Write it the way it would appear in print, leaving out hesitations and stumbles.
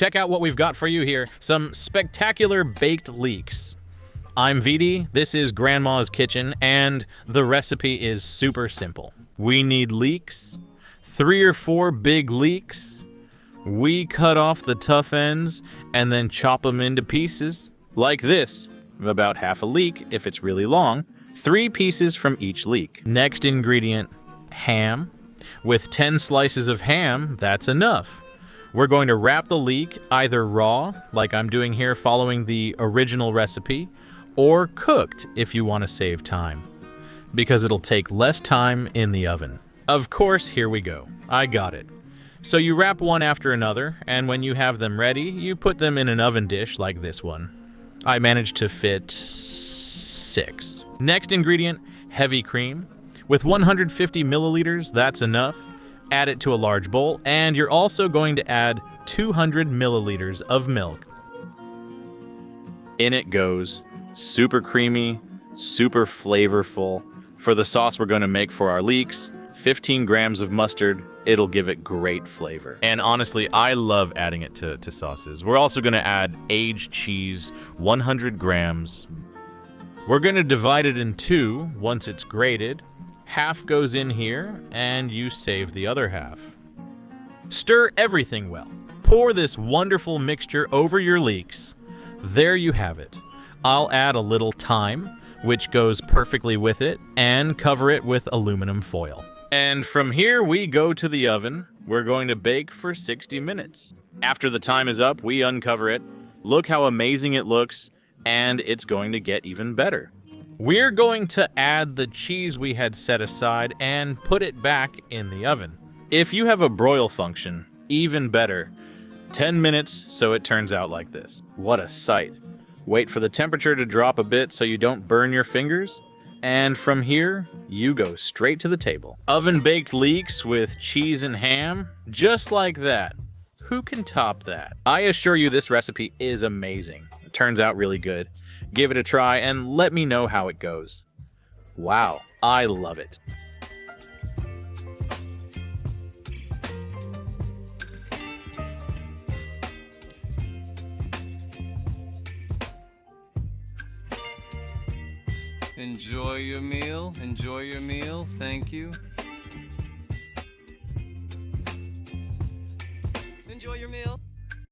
check out what we've got for you here. Some spectacular baked leeks. I'm Vidi, this is Grandma's Kitchen, and the recipe is super simple. We need leeks, 3 or 4 big leeks. We cut off the tough ends and then chop them into pieces, like this, about half a leek if it's really long, 3 pieces from each leek. Next ingredient, ham. With 10 slices of ham, that's enough. We're going to wrap the leek either raw, like I'm doing here following the original recipe, or cooked if you want to save time, because it'll take less time in the oven. Of course, here we go. I got it. So you wrap one after another, and when you have them ready, you put them in an oven dish like this one. I managed to fit 6. Next ingredient, heavy cream. With 150 milliliters, that's enough. Add it to a large bowl, and you're also going to add 200 milliliters of milk. In it goes. Super creamy, super flavorful. For the sauce we're going to make for our leeks, 15 grams of mustard. It'll give it great flavor. And honestly, I love adding it to sauces. We're also going to add aged cheese, 100 grams. We're going to divide it in 2 once it's grated. Half goes in here, and you save the other half. Stir everything well. Pour this wonderful mixture over your leeks. There you have it. I'll add a little thyme, which goes perfectly with it, and cover it with aluminum foil. And from here we go to the oven. We're going to bake for 60 minutes. After the time is up, we uncover it. Look how amazing it looks, and it's going to get even better. We're going to add the cheese we had set aside and put it back in the oven. If you have a broil function, even better. 10 minutes so it turns out like this. What a sight. Wait for the temperature to drop a bit so you don't burn your fingers. And from here, you go straight to the table. Oven-baked leeks with cheese and ham, just like that. Who can top that? I assure you this recipe is amazing. It turns out really good. Give it a try and let me know how it goes. Wow, I love it. Enjoy your meal. Enjoy your meal. Thank you.